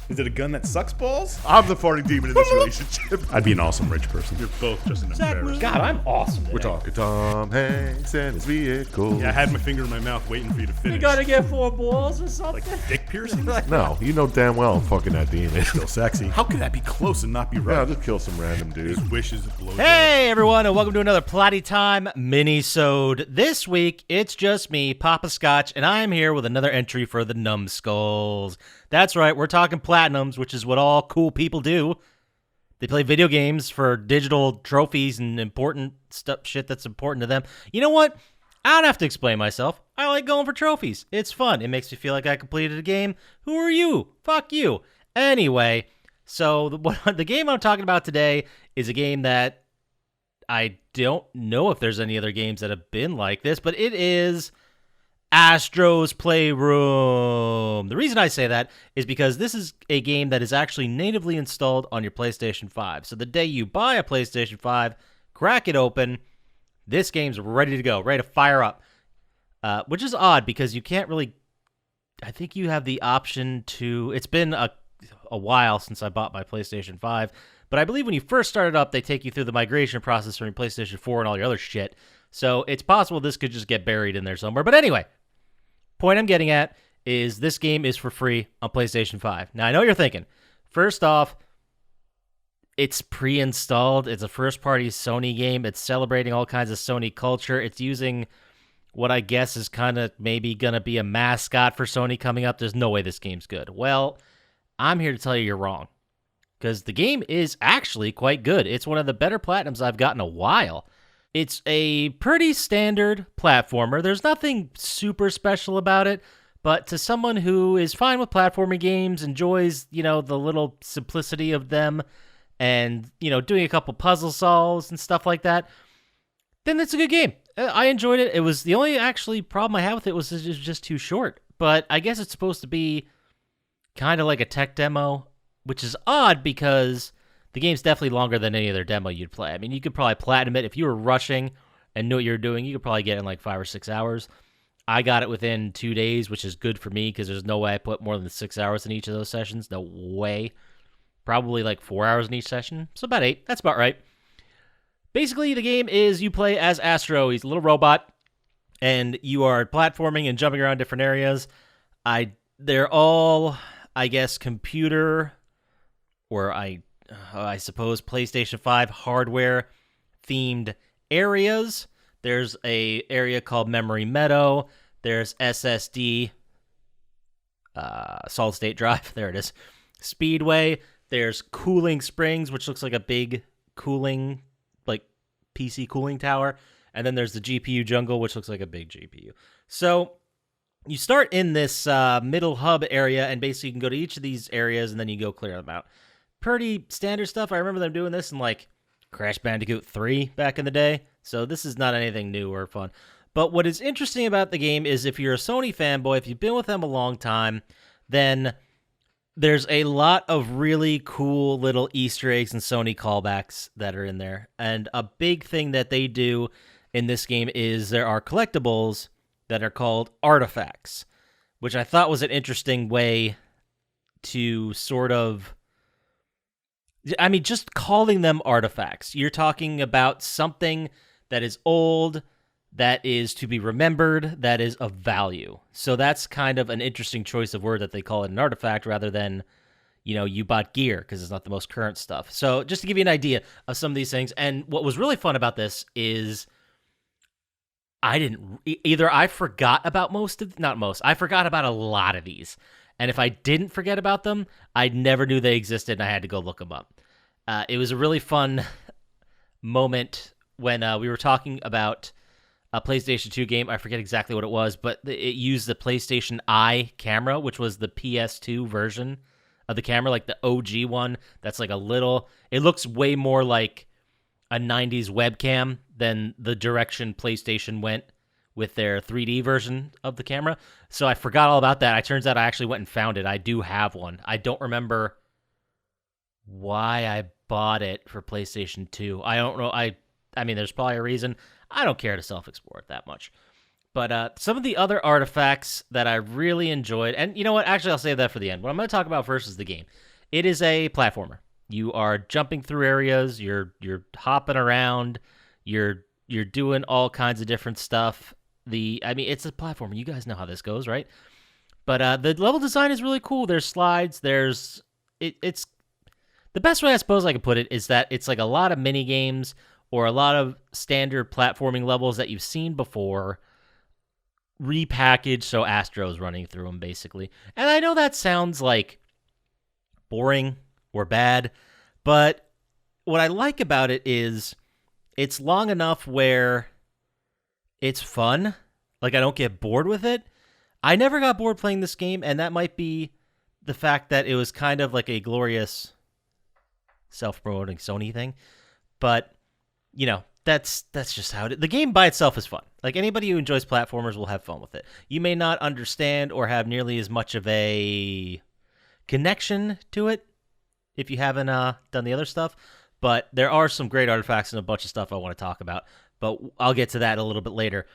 Is it a gun that sucks balls? I'm the farting demon in this relationship. I'd be an awesome rich person. You're both just an embarrassment. God, I'm awesome today. We're talking Tom Hanks and his vehicle. Yeah, I had my finger in my mouth waiting for you to finish. You gotta get 4 balls or something. Like dick piercing? No, you know damn well I'm fucking that demon. Still sexy. How could that be close and not be Yeah, right? I'll just kill some random dude. His wishes blow. Hey everyone, and welcome to another Plotty Time Minisode. This week, it's just me, Poppascotch, and I am here with another entry for the Numbskulls. That's right, we're talking platinums, which is what all cool people do. They play video games for digital trophies and important shit that's important to them. You know what? I don't have to explain myself. I like going for trophies. It's fun. It makes me feel like I completed a game. Who are you? Fuck you. Anyway, so the game I'm talking about today is a game that I don't know if there's any other games that have been like this, but it is Astro's Playroom. The reason I say that is because this is a game that is actually natively installed on your PlayStation 5. So the day you buy a PlayStation 5, crack it open, this game's ready to go, ready to fire up. Which is odd because you can't really... I think you have the option to... It's been a while since I bought my PlayStation 5, but I believe when you first start it up, they take you through the migration process from your PlayStation 4 and all your other shit. So it's possible this could just get buried in there somewhere. But anyway, point I'm getting at is this game is for free on PlayStation 5. Now, I know what you're thinking. First off, it's pre-installed. It's a first-party Sony game. It's celebrating all kinds of Sony culture. It's using what I guess is kind of maybe going to be a mascot for Sony coming up. There's no way this game's good. Well, I'm here to tell you you're wrong, because the game is actually quite good. It's one of the better platinums I've gotten in a while. It's a pretty standard platformer. There's nothing super special about it, but to someone who is fine with platforming games, enjoys, the little simplicity of them, and, doing a couple puzzle solves and stuff like that, then it's a good game. I enjoyed it. It was the only actually problem I had with it was just too short, but I guess it's supposed to be kind of like a tech demo, which is odd because the game's definitely longer than any other demo you'd play. I mean, you could probably platinum it. If you were rushing and knew what you were doing, you could probably get it in like 5 or 6 hours. I got it within 2 days, which is good for me because there's no way I put more than 6 hours in each of those sessions. No way. Probably like 4 hours in each session. So about 8. That's about right. Basically, the game is you play as Astro. He's a little robot, and you are platforming and jumping around different areas. They're all, I guess, computer, or I suppose PlayStation 5 hardware-themed areas. There's a area called Memory Meadow. There's SSD, solid state drive. There it is. Speedway. There's Cooling Springs, which looks like a big cooling, like PC cooling tower. And then there's the GPU jungle, which looks like a big GPU. So you start in this middle hub area, and basically you can go to each of these areas, and then you go clear them out. Pretty standard stuff. I remember them doing this in like Crash Bandicoot 3 back in the day. So this is not anything new or fun. But what is interesting about the game is if you're a Sony fanboy, if you've been with them a long time, then there's a lot of really cool little Easter eggs and Sony callbacks that are in there. And a big thing that they do in this game is there are collectibles that are called artifacts, which I thought was an interesting way to sort of... I mean, just calling them artifacts. You're talking about something that is old, that is to be remembered, that is of value. So that's kind of an interesting choice of word that they call it an artifact rather than, you bought gear, because it's not the most current stuff. So just to give you an idea of some of these things. And what was really fun about this is I forgot about I forgot about a lot of these. And if I didn't forget about them, I never knew they existed, and I had to go look them up. It was a really fun moment when we were talking about a PlayStation 2 game. I forget exactly what it was, but it used the PlayStation Eye camera, which was the PS2 version of the camera, like the OG one. That's like it looks way more like a 90s webcam than the direction PlayStation went with their 3D version of the camera. So I forgot all about that. It turns out I actually went and found it. I do have one. I don't remember why I bought it for PlayStation 2. I don't know. I mean, there's probably a reason. I don't care to self-explore it that much. But some of the other artifacts that I really enjoyed, and you know what? Actually, I'll save that for the end. What I'm going to talk about first is the game. It is a platformer. You are jumping through areas. You're hopping around. You're doing all kinds of different stuff. It's a platformer. You guys know how this goes, right? But the level design is really cool. There's slides. It's the best way I suppose I could put it is that it's like a lot of mini games or a lot of standard platforming levels that you've seen before, repackaged so Astro's running through them basically. And I know that sounds like boring or bad, but what I like about it is it's long enough where it's fun. Like, I don't get bored with it. I never got bored playing this game, and that might be the fact that it was kind of like a glorious self-promoting Sony thing. But, that's just how it is. The game by itself is fun. Like, anybody who enjoys platformers will have fun with it. You may not understand or have nearly as much of a connection to it if you haven't done the other stuff, but there are some great artifacts and a bunch of stuff I want to talk about, but I'll get to that a little bit later.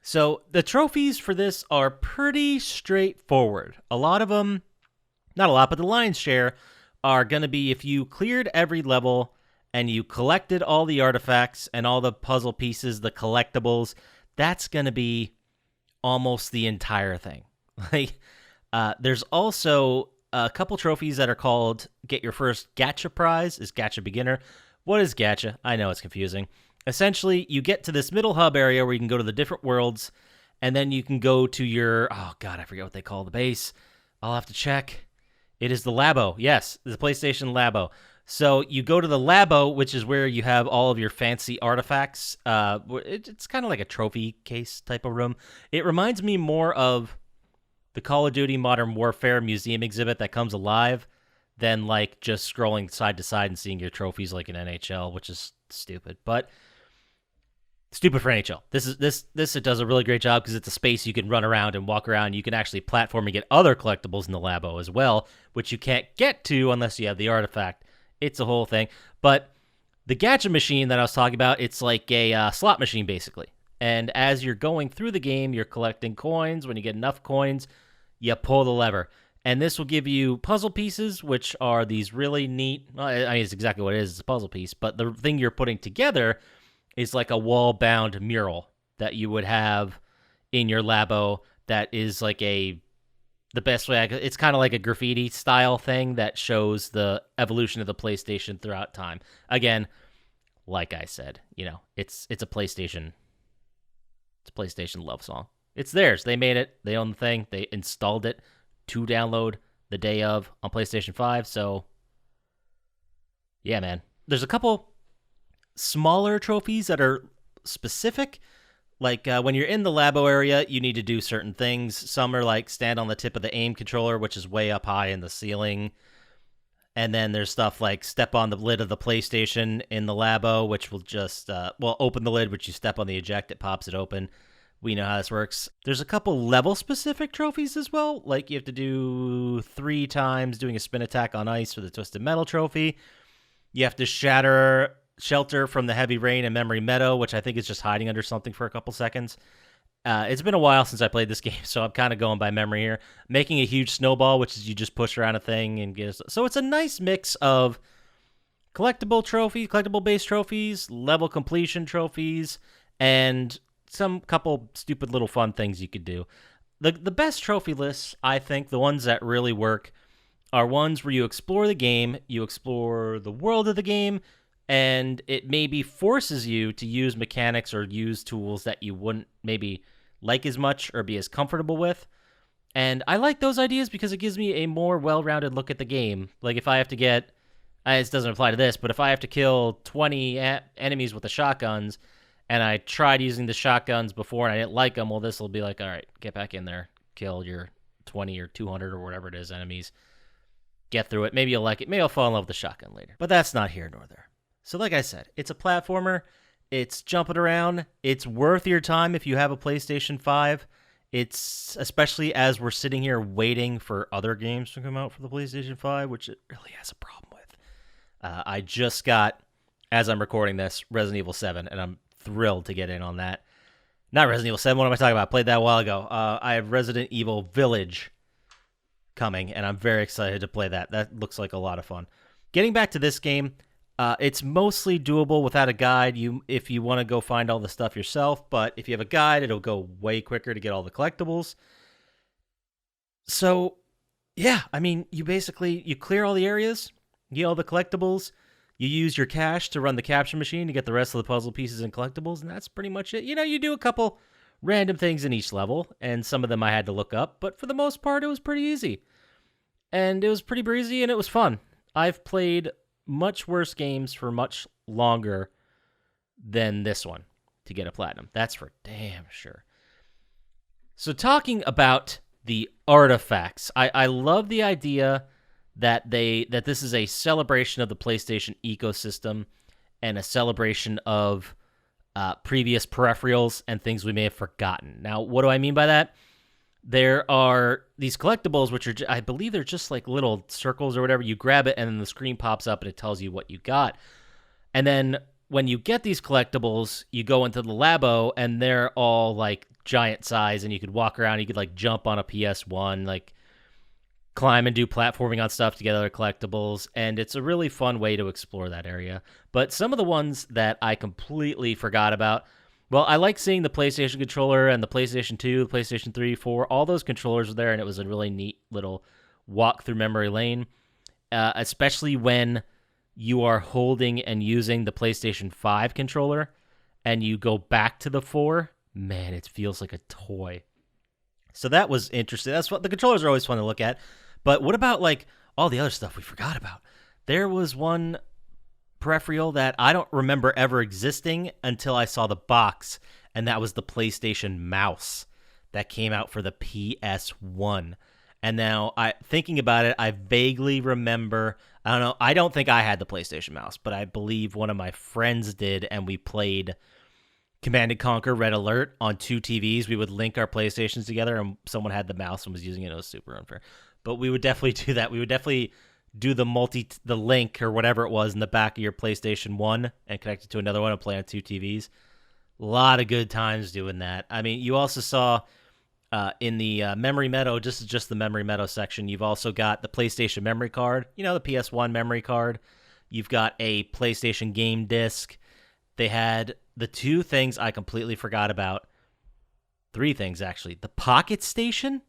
So the trophies for this are pretty straightforward. A lot of them, not a lot, but the lion's share are going to be if you cleared every level and you collected all the artifacts and all the puzzle pieces, the collectibles, that's going to be almost the entire thing. There's also a couple trophies that are called Get Your First Gacha Prize. Is Gacha Beginner? What is Gacha? I know it's confusing. Essentially, you get to this middle hub area where you can go to the different worlds, and then you can go to your, I forget what they call the base. I'll have to check. It is the Labo. Yes, the PlayStation Labo. So you go to the Labo, which is where you have all of your fancy artifacts. It's kind of like a trophy case type of room. It reminds me more of the Call of Duty Modern Warfare museum exhibit that comes alive than like just scrolling side to side and seeing your trophies like in NHL, which is stupid. But stupid for NHL. This it does a really great job because it's a space you can run around and walk around. You can actually platform and get other collectibles in the Labo as well, which you can't get to unless you have the artifact. It's a whole thing. But the gacha machine that I was talking about, it's like a slot machine basically. And as you're going through the game, you're collecting coins. When you get enough coins, you pull the lever. And this will give you puzzle pieces, which are these really neat, it's exactly what it is. It's a puzzle piece. But the thing you're putting together is like a wall-bound mural that you would have in your Labo that is like the best way it's kind of like a graffiti style thing that shows the evolution of the PlayStation throughout time. Again, like I said, it's a PlayStation love song. It's theirs. They made it. They own the thing. They installed it to download the day of on PlayStation 5. So yeah, man. There's a couple smaller trophies that are specific. Like when you're in the Labo area, you need to do certain things. Some are like stand on the tip of the aim controller, which is way up high in the ceiling. And then there's stuff like step on the lid of the PlayStation in the Labo, which will just, open the lid, which you step on the eject, it pops it open. We know how this works. There's a couple level-specific trophies as well. Like you have to do 3 times doing a spin attack on ice for the Twisted Metal trophy. You have to shelter from the heavy rain in Memory Meadow, which I think is just hiding under something for a couple seconds. It's been a while since I played this game, so I'm kind of going by memory here. Making a huge snowball, which is you just push around a thing and get. So it's a nice mix of collectible-based trophies, level completion trophies, and some couple stupid little fun things you could do. The best trophy lists, I think, the ones that really work, are ones where you explore the game, you explore the world of the game, and it maybe forces you to use mechanics or use tools that you wouldn't maybe like as much or be as comfortable with. And I like those ideas because it gives me a more well-rounded look at the game. Like if I have to get, this doesn't apply to this, but if I have to kill 20 enemies with the shotguns, and I tried using the shotguns before and I didn't like them, well, this will be like, all right, get back in there, kill your 20 or 200 or whatever it is enemies, get through it. Maybe you'll like it. Maybe I'll fall in love with the shotgun later. But that's not here nor there. So like I said, it's a platformer. It's jumping around. It's worth your time if you have a PlayStation 5. It's, especially as we're sitting here waiting for other games to come out for the PlayStation 5, which it really has a problem with. I just got, as I'm recording this, Resident Evil 7, and I'm thrilled to get in on that. Not Resident Evil 7. What am I talking about? I played that a while ago. I have Resident Evil Village coming, and I'm very excited to play that. That looks like a lot of fun. Getting back to this game, it's mostly doable without a guide. If you want to go find all the stuff yourself, but if you have a guide, it'll go way quicker to get all the collectibles. So, yeah, I mean, you clear all the areas, you get all the collectibles, you use your cash to run the capture machine to get the rest of the puzzle pieces and collectibles, and that's pretty much it. You do a couple random things in each level, and some of them I had to look up, but for the most part, it was pretty easy. And it was pretty breezy, and it was fun. I've played much worse games for much longer than this one to get a platinum. That's for damn sure. So talking about the artifacts, I love the idea that this is a celebration of the PlayStation ecosystem and a celebration of previous peripherals and things we may have forgotten. Now, what do I mean by that? There are these collectibles, which are, I believe they're just like little circles or whatever. You grab it, and then the screen pops up, and it tells you what you got. And then when you get these collectibles, you go into the labo, and they're all like giant size, and you could walk around. You could like jump on a PS1, like climb and do platforming on stuff to get other collectibles, and it's a really fun way to explore that area. But some of the ones that I completely forgot about, well, I like seeing the PlayStation controller and the PlayStation 2, the PlayStation 3, 4, all those controllers were there, and it was a really neat little walk through memory lane, especially when you are holding and using the PlayStation 5 controller and you go back to the 4. Man, it feels like a toy. So that was interesting. That's what the controllers are always fun to look at. But what about like all the other stuff we forgot about? There was one peripheral that I don't remember ever existing until I saw the box, and that was the PlayStation mouse that came out for the PS1. And now, thinking about it, I vaguely remember, I don't know, I don't think I had the PlayStation mouse, but I believe one of my friends did, and we played Command & Conquer Red Alert on 2 TVs. We would link our PlayStations together, and someone had the mouse and was using it. It was super unfair. But we would definitely do that. We would definitely do the link or whatever it was in the back of your PlayStation 1 and connect it to another one and play on 2 TVs. A lot of good times doing that. I mean, you also saw in the Memory Meadow, just the Memory Meadow section, you've also got the PlayStation memory card, the PS1 memory card. You've got a PlayStation game disc. They had the 2 things I completely forgot about. 3 things, actually. The Pocket Station,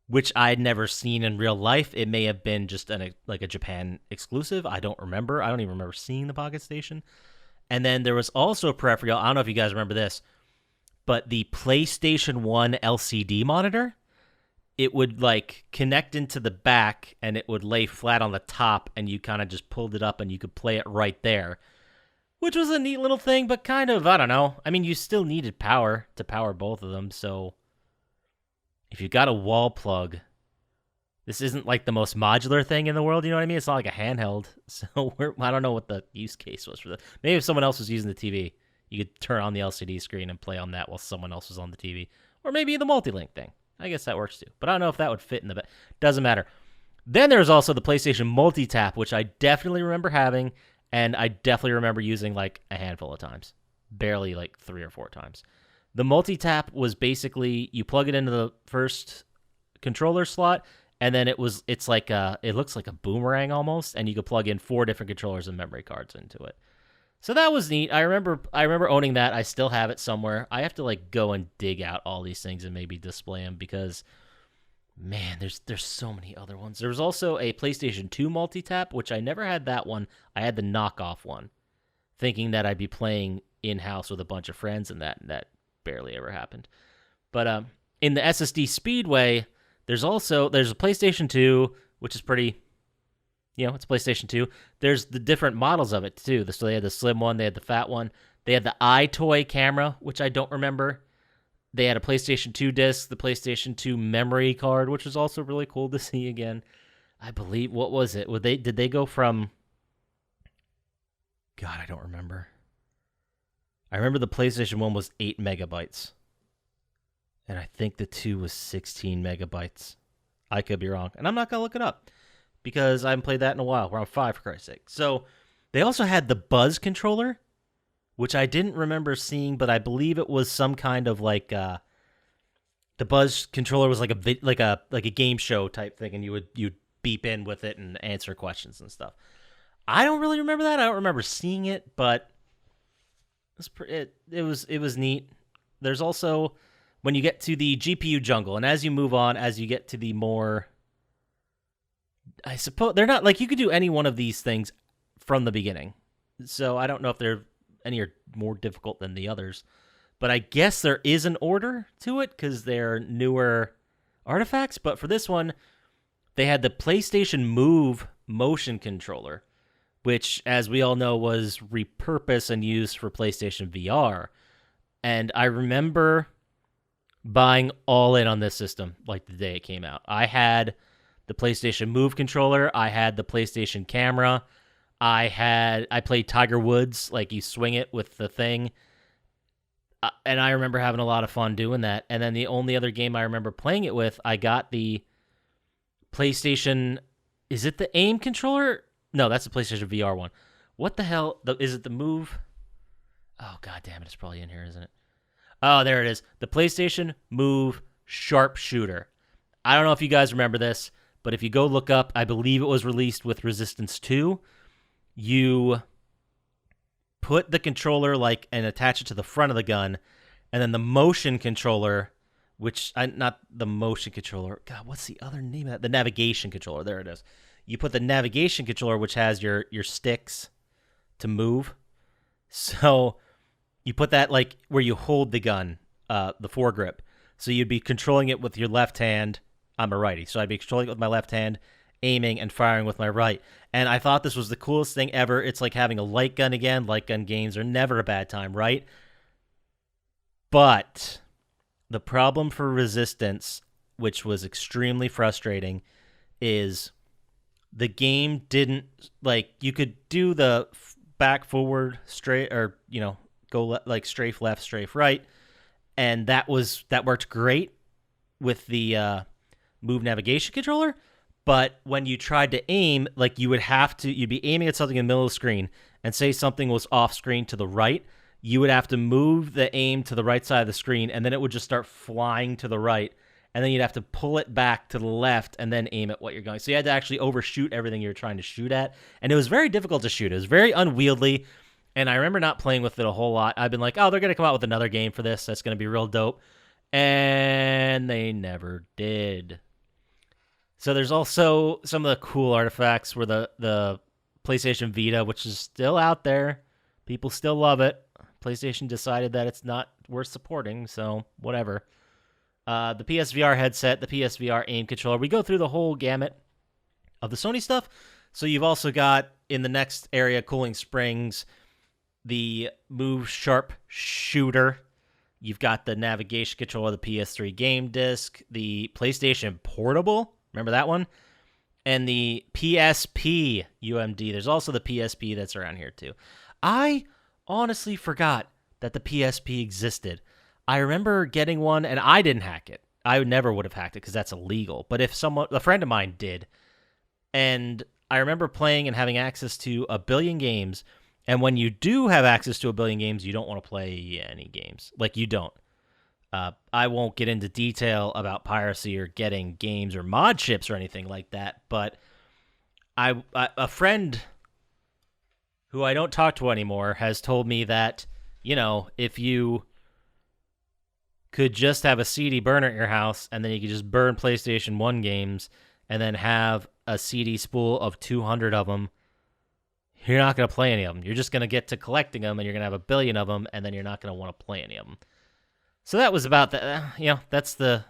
which I'd never seen in real life. It may have been just a Japan exclusive. I don't remember. I don't even remember seeing the Pocket Station. And then there was also a peripheral. I don't know if you guys remember this, but the PlayStation 1 LCD monitor, it would like connect into the back and it would lay flat on the top, and you kind of just pulled it up and you could play it right there, which was a neat little thing, but kind of, I don't know. I mean, you still needed power to power both of them, so if you got a wall plug, this isn't like the most modular thing in the world, you know what I mean? It's not like a handheld, so I don't know what the use case was for that. Maybe if someone else was using the TV, you could turn on the LCD screen and play on that while someone else was on the TV. Or maybe the multi-link thing. I guess that works too. But I don't know if that would fit in the... Doesn't matter. Then there's also the PlayStation Multitap, which I definitely remember having, and I definitely remember using like a handful of times. Barely like 3 or 4 times. The Multitap was basically, you plug it into the first controller slot, and then it looks like a boomerang almost, and you could plug in 4 different controllers and memory cards into it. So that was neat. I remember owning that. I still have it somewhere. I have to like go and dig out all these things and maybe display them because, man, there's so many other ones. There was also a PlayStation 2 Multitap, which I never had that one. I had the knockoff one, thinking that I'd be playing in-house with a bunch of friends, and that barely ever happened. But in the SSD Speedway, there's a PlayStation 2, which is pretty, it's PlayStation 2. There's the different models of it too. So they had the slim one, they had the fat one, they had the iToy camera, which I don't remember. They had a PlayStation 2 disc, the PlayStation 2 memory card, which was also really cool to see again. I believe, what was it? Did they go from, God, I don't remember. I remember the PlayStation 1 was 8 megabytes. And I think the 2 was 16 megabytes. I could be wrong. And I'm not going to look it up because I haven't played that in a while. We're on 5, for Christ's sake. So they also had the Buzz controller, which I didn't remember seeing, but I believe it was some kind of like the Buzz controller was like a game show type thing, and you'd beep in with it and answer questions and stuff. I don't really remember that. I don't remember seeing it, but it was neat. There's also when you get to the GPU jungle, and as you move on, as you get to the more, I suppose they're not like you could do any one of these things from the beginning. So I don't know if any are more difficult than the others, but I guess there is an order to it because they're newer artifacts. But for this one, they had the PlayStation Move motion controller, which, as we all know, was repurposed and used for PlayStation VR. And I remember buying all in on this system like the day it came out. I had the PlayStation Move controller. I had the PlayStation camera. I played Tiger Woods, like you swing it with the thing. And I remember having a lot of fun doing that. And then the only other game I remember playing it with, I got the PlayStation, is it the AIM controller? No, that's the PlayStation VR one. What the hell? Is it the Move? Oh, god damn it. It's probably in here, isn't it? Oh, there it is. The PlayStation Move Sharpshooter. I don't know if you guys remember this, but if you go look up, I believe it was released with Resistance 2. You put the controller and attach it to the front of the gun, and then the motion controller, not the motion controller. God, what's the other name of that? The navigation controller. There it is. You put the navigation controller, which has your sticks to move. So you put that where you hold the gun, the foregrip. So you'd be controlling it with your left hand. I'm a righty, so I'd be controlling it with my left hand, aiming and firing with my right. And I thought this was the coolest thing ever. It's like having a light gun again. Light gun games are never a bad time, right? But the problem for Resistance, which was extremely frustrating, is the game didn't, you could do the back, forward, straight, or, go strafe left, strafe right, and that worked great with the Move navigation controller. But when you tried to aim, you'd be aiming at something in the middle of the screen, and say something was off screen to the right, you would have to move the aim to the right side of the screen, and then it would just start flying to the right, and then you'd have to pull it back to the left and then aim at what you're going. So you had to actually overshoot everything you're trying to shoot at, and it was very difficult to shoot. It was very unwieldy, and I remember not playing with it a whole lot. I've been like, oh, they're going to come out with another game for this. That's going to be real dope. And they never did. So there's also some of the cool artifacts where the PlayStation Vita, which is still out there. People still love it. PlayStation decided that it's not worth supporting, so whatever. The PSVR headset, the PSVR aim controller. We go through the whole gamut of the Sony stuff. So you've also got, in the next area, Cooling Springs, the Move Sharpshooter. You've got the navigation controller, the PS3 game disc, the PlayStation Portable. Remember that one? And the PSP UMD. There's also the PSP that's around here too. I honestly forgot that the PSP existed. I remember getting one, and I didn't hack it. I never would have hacked it because that's illegal. But if a friend of mine did, and I remember playing and having access to a billion games, and when you do have access to a billion games, you don't want to play any games. You don't. I won't get into detail about piracy or getting games or mod chips or anything like that, but a friend who I don't talk to anymore has told me that, if you could just have a CD burner at your house and then you could just burn PlayStation 1 games and then have a CD spool of 200 of them, you're not going to play any of them. You're just going to get to collecting them, and you're going to have a billion of them, and then you're not going to want to play any of them. So that was about that. That's the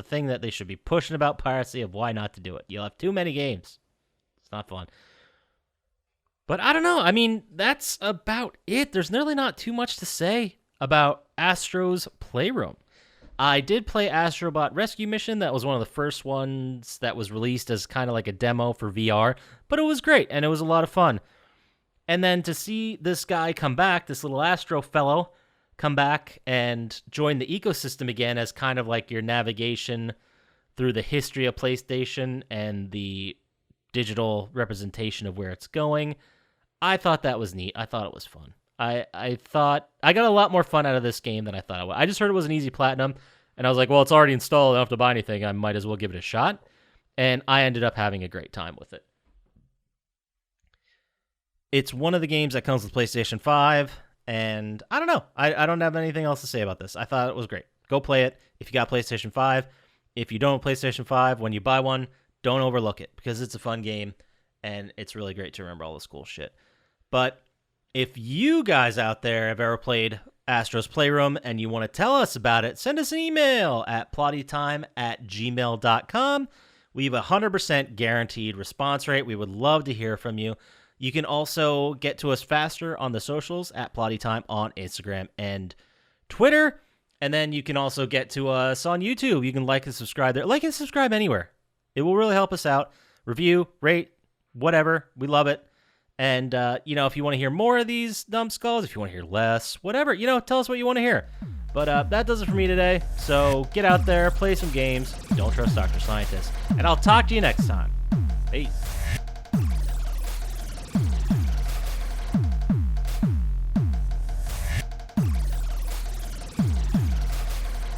thing that they should be pushing about piracy, of why not to do it. You'll have too many games. It's not fun. But I don't know. I mean, that's about it. There's really not too much to say about Astro's Playroom. I did play Astrobot Rescue Mission. That was one of the first ones that was released as kind of like a demo for VR. But it was great, and it was a lot of fun. And then to see this guy come back, this little Astro fellow, come back and join the ecosystem again as kind of like your navigation through the history of PlayStation and the digital representation of where it's going. I thought that was neat. I thought it was fun. I thought I got a lot more fun out of this game than I thought I would. I just heard it was an easy platinum, and I was like, well, it's already installed. I don't have to buy anything. I might as well give it a shot. And I ended up having a great time with it. It's one of the games that comes with PlayStation 5, and I don't know. I don't have anything else to say about this. I thought it was great. Go play it if you got PlayStation 5. If you don't have PlayStation 5, when you buy one, don't overlook it because it's a fun game, and it's really great to remember all this cool shit. But if you guys out there have ever played Astro's Playroom and you want to tell us about it, send us an email at plottytime@gmail.com. We have a 100% guaranteed response rate. We would love to hear from you. You can also get to us faster on the socials at plottytime on Instagram and Twitter. And then you can also get to us on YouTube. You can like and subscribe there. Like and subscribe anywhere. It will really help us out. Review, rate, whatever. We love it. And, if you want to hear more of these numbskulls, if you want to hear less, whatever, tell us what you want to hear. But that does it for me today. So get out there, play some games. Don't trust Dr. Scientist. And I'll talk to you next time. Peace.